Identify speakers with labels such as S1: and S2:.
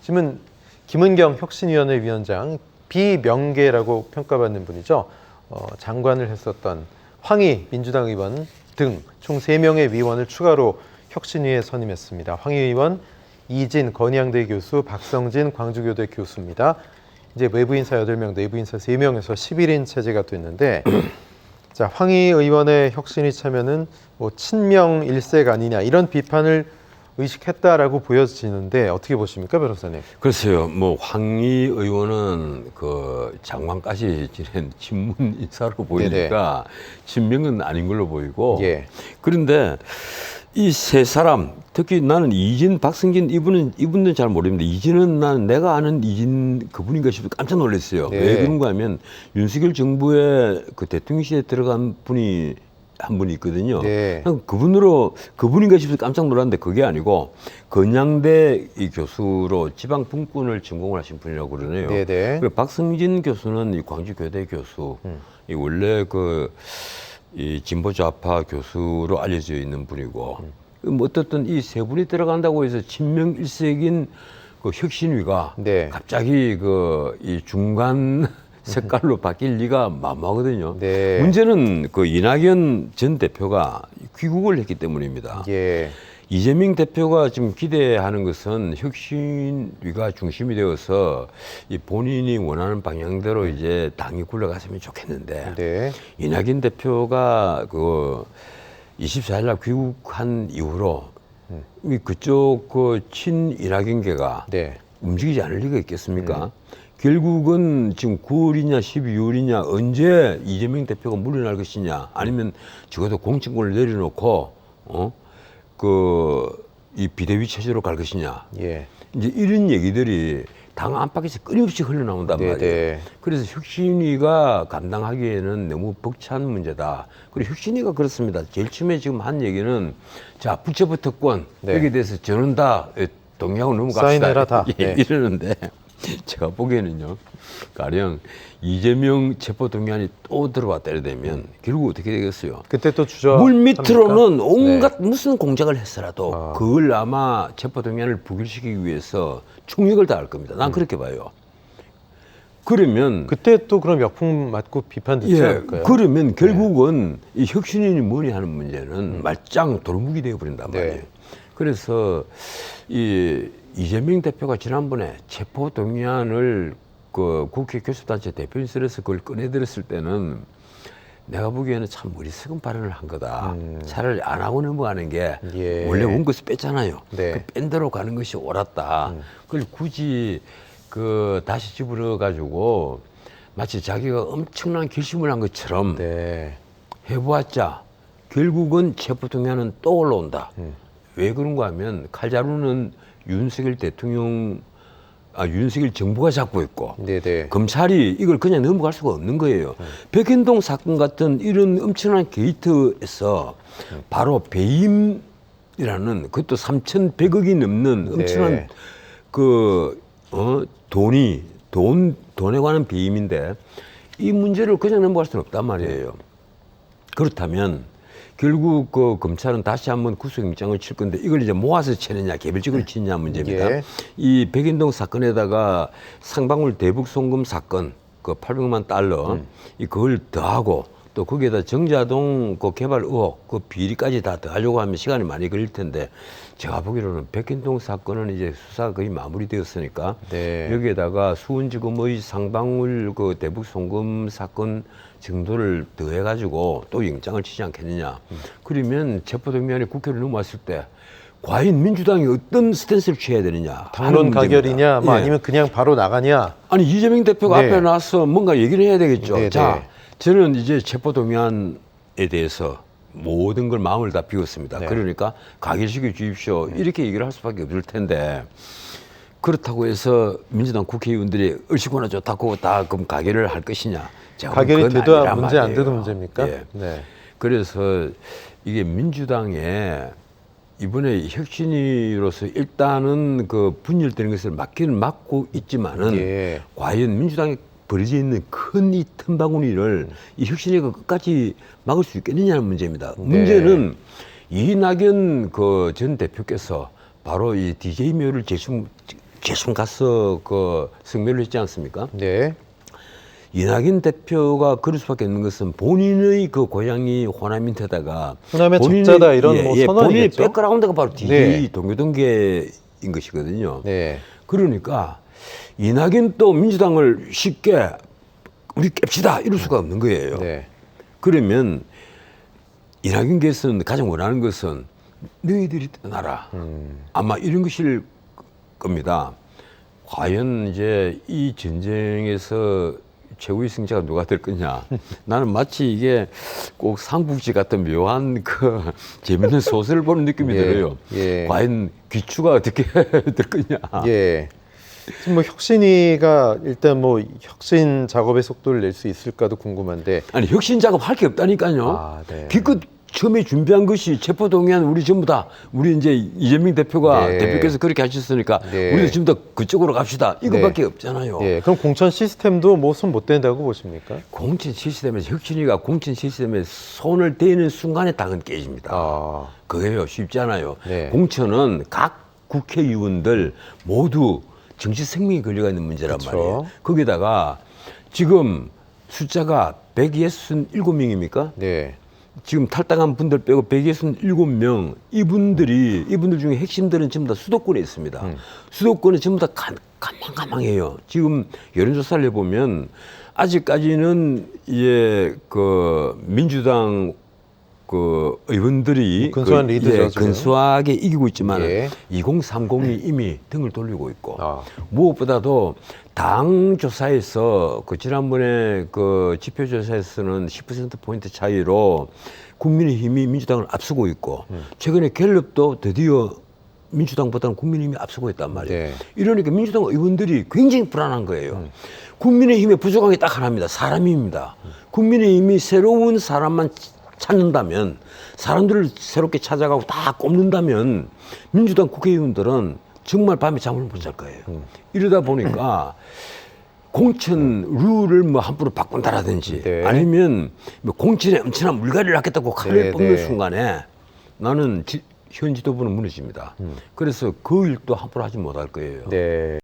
S1: 지금은 김은경 혁신위원회 위원장 비명계라고 평가받는 분이죠. 장관을 했었던 황희 민주당 의원 등 총 3명의 위원을 추가로 혁신위에 선임했습니다. 황희 의원, 이진 건의양대 교수, 박성진 광주교대 교수입니다. 이제 외부인사 8명, 내부인사 3명에서 11인 체제가 됐는데 자, 황희 의원의 혁신위 참여는 뭐 친명 일색 아니냐 이런 비판을 의식했다라고 보여지는데 어떻게 보십니까, 변호사님?
S2: 글쎄요, 뭐 황희 의원은 그 장관까지 지낸 친문 인사로 보이니까 친명은 아닌 걸로 보이고,
S1: 예.
S2: 그런데 이 세 사람, 특히 나는 이진, 박성진 이분은 잘 모르는데 이진은 난 내가 아는 이진 그분인가 싶어서 깜짝 놀랐어요.
S1: 네.
S2: 왜 그런가 하면 윤석열 정부의 그 대통령실에 들어간 분이 한 분이 있거든요.
S1: 네.
S2: 그분인가 싶어서 깜짝 놀랐는데 그게 아니고 건양대 이 교수로 지방 분권을 전공을 하신 분이라고 그러네요.
S1: 네네.
S2: 그리고 박성진 교수는 이 광주교대 교수, 이 원래 이 진보 좌파 교수로 알려져 있는 분이고, 뭐 어떻든 이 세 분이 들어간다고 해서 친명 일색인 그 혁신위가
S1: 네.
S2: 갑자기 이 중간 색깔로 바뀔 리가 만무하거든요.
S1: 네.
S2: 문제는 그 이낙연 전 대표가 귀국을 했기 때문입니다.
S1: 예.
S2: 이재명 대표가 지금 기대하는 것은 혁신위가 중심이 되어서 이 본인이 원하는 방향대로 이제 당이 굴러갔으면 좋겠는데,
S1: 네.
S2: 이낙연 대표가 24일 날 귀국한 이후로 그쪽 친이낙연계가
S1: 네.
S2: 움직이지 않을 리가 있겠습니까? 결국은 지금 9월이냐 12월이냐 언제 이재명 대표가 물러날 것이냐, 아니면 적어도 공천권을 내려놓고 이 비대위 체제로 갈 것이냐.
S1: 예.
S2: 이제 이런 얘기들이 당 안팎에서 끊임없이 흘러나온단
S1: 네네.
S2: 말이에요. 그래서 혁신위가 감당하기에는 너무 벅찬 문제다. 그리고 혁신위가 그렇습니다. 제일 처음에 지금 한 얘기는 자, 부처부 특권
S1: 네.
S2: 여기에 대해서 저는 다 동의하고 넘어갑시다.
S1: 사인해라 다. 네.
S2: 이러는데 제가 보기에는요, 가령 이재명 체포동의안이 또 들어왔다 이러면 결국 어떻게 되겠어요?
S1: 그때 또 주저
S2: 물 밑으로는 온갖
S1: 네.
S2: 무슨 공작을 했어라도 그걸 아마 체포동의안을 부결시키기 위해서 총력을 다할 겁니다. 난 그렇게 봐요. 그러면
S1: 그때 또 그럼 역풍 맞고 비판 듣지 않을까요?
S2: 그러면 결국은 이 혁신인이 뭐니 하는 문제는 말짱 돌무기 되어 버린단
S1: 네.
S2: 말이에요. 그래서 이재명 대표가 지난번에 체포동의안을 국회 교섭단체 대표인실에서 그걸 꺼내들었을 때는 내가 보기에는 참 머리석은 발언을 한 거다. 차라리 안 하고 넘어가는 게
S1: 예.
S2: 원래 원고서 뺐잖아요.
S1: 네.
S2: 그 뺀 대로 가는 것이 옳았다. 그걸 굳이 다시 집어넣어 가지고 마치 자기가 엄청난 결심을 한 것처럼
S1: 네.
S2: 해보았자 결국은 체포동의안은 또 올라온다. 왜 그런가 하면 칼자루는 윤석열 정부가 잡고 있고,
S1: 네네.
S2: 검찰이 이걸 그냥 넘어갈 수가 없는 거예요. 백현동 사건 같은 이런 엄청난 게이트에서 바로 배임이라는, 그것도 3,100억이 넘는 엄청난
S1: 네.
S2: 돈에 관한 배임인데 이 문제를 그냥 넘어갈 수는 없단 말이에요. 그렇다면 결국 검찰은 다시 한번 구속영장을 칠 건데 이걸 이제 모아서 치느냐 개별적으로 치느냐 문제입니다.
S1: 예.
S2: 이 백인동 사건에다가 상방울 대북 송금 사건 800만 달러 그걸 더하고 또 거기에다 정자동 개발 의혹 비리까지 다 더하려고 하면 시간이 많이 걸릴 텐데, 제가 보기로는 백인동 사건은 이제 수사가 거의 마무리되었으니까
S1: 네.
S2: 여기에다가 수원지검의 상방울 대북 송금 사건 정도를 더해가지고 또 영장을 치지 않겠느냐. 그러면 체포동의안이 국회로 넘어왔을 때 과연 민주당이 어떤 스탠스를 취해야 되느냐.
S1: 당론 가결이냐, 뭐
S2: 예.
S1: 아니면 그냥 바로 나가냐.
S2: 아니 이재명 대표가
S1: 네.
S2: 앞에 나와서 뭔가 얘기를 해야 되겠죠.
S1: 네,
S2: 자,
S1: 네.
S2: 저는 이제 체포동의안에 대해서 모든 걸 마음을 다 비웠습니다.
S1: 네.
S2: 그러니까 가결시켜 주십시오. 이렇게 얘기를 할 수밖에 없을 텐데, 그렇다고 해서 민주당 국회의원들이 얼씨구나 좋다고 다 그럼 가결을 할 것이냐.
S1: 가결이 돼도 문제 안
S2: 말이에요.
S1: 돼도 문제입니까?
S2: 예.
S1: 네.
S2: 그래서 이게 민주당에 이번에 혁신위로서 일단은 분열되는 것을 막기는 막고 있지만은
S1: 예.
S2: 과연 민주당에 벌어져 있는 큰 이 틈바구니를 이 혁신위가 끝까지 막을 수 있겠느냐는 문제입니다.
S1: 네.
S2: 문제는 이낙연 전 대표께서 바로 이 DJ묘를 계속 가서 그 성명을 했지 않습니까?
S1: 네.
S2: 이낙연 대표가 그럴 수밖에 없는 것은 본인의 그 고향이 호남 인터다가
S1: 호남의 적자다 이런 뭐
S2: 본인의
S1: 선언이겠죠.
S2: 백그라운드가 바로 DJ
S1: 네.
S2: 동교동계인 것이거든요.
S1: 네.
S2: 그러니까 이낙연 또 민주당을 쉽게 우리 깹시다 이럴 수가 없는 거예요.
S1: 네.
S2: 그러면 이낙연께서는 가장 원하는 것은 너희들이 떠나라. 아마 이런 것일 겁니다. 과연 이제 이 전쟁에서 최후의 승자가 누가 될 거냐. 나는 마치 이게 꼭 삼국지 같은 묘한 그 재밌는 소설을 보는 느낌이
S1: 예,
S2: 들어요.
S1: 예.
S2: 과연 귀추가 어떻게 될 거냐.
S1: 예. 지금 뭐 혁신위가 일단 뭐 혁신 작업의 속도를 낼 수 있을까도 궁금한데.
S2: 아니 혁신 작업 할 게 없다니까요.
S1: 아, 네.
S2: 기껏 처음에 준비한 것이 체포동의안 우리 전부 다 우리 이제 이재명 대표가
S1: 네.
S2: 대표께서 그렇게 하셨으니까
S1: 네.
S2: 우리도 전부 다 그쪽으로 갑시다. 이거밖에 없잖아요.
S1: 예. 그럼 공천 시스템도 뭐 손 못 댄다고 보십니까?
S2: 공천 시스템에서 혁신위가 공천 시스템에 손을 대는 순간에 당은 깨집니다.
S1: 아.
S2: 그게요 쉽지 않아요.
S1: 네.
S2: 공천은 각 국회의원들 모두 정치 생명이 걸려가 있는 문제란
S1: 그쵸.
S2: 말이에요. 거기다가 지금 숫자가 167명입니까?
S1: 네.
S2: 지금 탈당한 분들 빼고 167명 이분들 중에 핵심들은 전부 다 수도권에 있습니다. 수도권은 전부 다 가망가망해요. 지금 여론조사를 해보면 아직까지는 그 민주당 그 의원들이
S1: 근소한 리드죠, 지금.
S2: 근소하게 이기고 있지만
S1: 예.
S2: 2030이 이미 등을 돌리고 있고
S1: 아.
S2: 무엇보다도 당 조사에서 그 지난번에 그 지표 조사에서는 10% 포인트 차이로 국민의힘이 민주당을 앞서고 있고 최근에 갤럽도 드디어 민주당보다는 국민의힘이 앞서고 있단 말이에요.
S1: 네.
S2: 이러니까 민주당 의원들이 굉장히 불안한 거예요. 국민의힘의 부족한 게 딱 하나입니다. 사람입니다. 국민의힘이 새로운 사람만 찾는다면 사람들을 새롭게 찾아가고 다 꼽는다면 민주당 국회의원들은 정말 밤에 잠을 못 잘 거예요. 이러다 보니까 공천 룰을 뭐 함부로 바꾼다라든지
S1: 네.
S2: 아니면 뭐 공천에 엄청난 물갈이를 하겠다고 칼을
S1: 네,
S2: 뽑는
S1: 네.
S2: 순간에 나는 현 지도부는 무너집니다. 그래서 그 일도 함부로 하지 못할 거예요.
S1: 네.